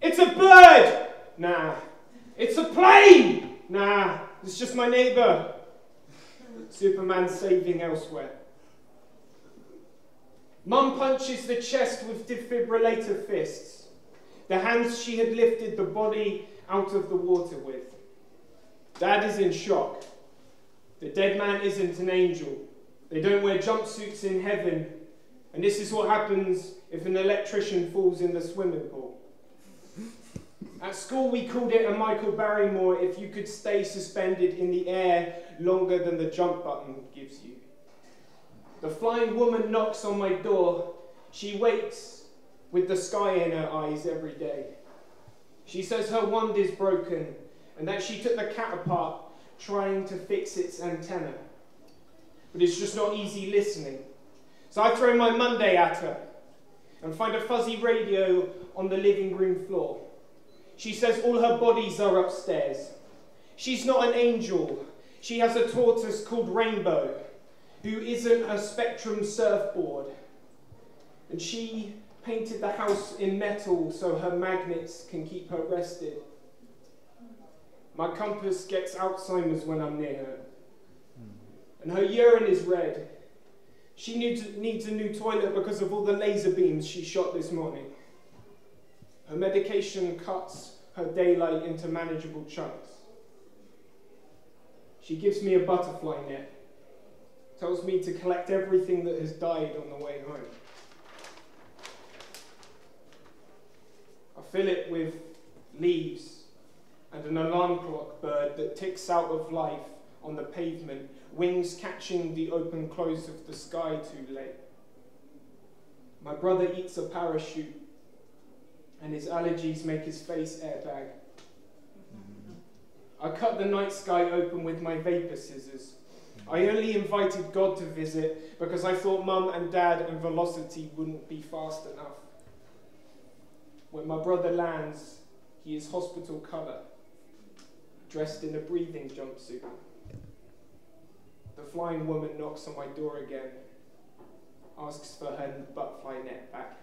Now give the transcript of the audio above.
It's a bird! Nah. It's a plane! Nah. It's just my neighbour. Superman's saving elsewhere. Mum punches the chest with defibrillator fists, the hands she had lifted the body out of the water with. Dad is in shock. The dead man isn't an angel. They don't wear jumpsuits in heaven, and this is what happens if an electrician falls in the swimming pool. At school we called it a Michael Barrymore if you could stay suspended in the air longer than the jump button gives you. The flying woman knocks on my door. She waits with the sky in her eyes every day. She says her wand is broken and that she took the cat apart trying to fix its antenna. But it's just not easy listening. So I throw my Monday at her and find a fuzzy radio on the living room floor. She says all her bodies are upstairs. She's not an angel. She has a tortoise called Rainbow, who isn't a Spectrum surfboard. And she painted the house in metal so her magnets can keep her rested. My compass gets Alzheimer's when I'm near her. And her urine is red. She needs a new toilet because of all the laser beams she shot this morning. Her medication cuts her daylight into manageable chunks. She gives me a butterfly net, tells me to collect everything that has died on the way home. I fill it with leaves and an alarm clock bird that ticks out of life on the pavement, wings catching the open close of the sky too late. My brother eats a parachute, and his allergies make his face airbag. I cut the night sky open with my vapor scissors. I only invited God to visit because I thought Mum and Dad and Velocity wouldn't be fast enough. When my brother lands, he is hospital colour, dressed in a breathing jumpsuit. The flying woman knocks on my door again, asks for her butterfly net back.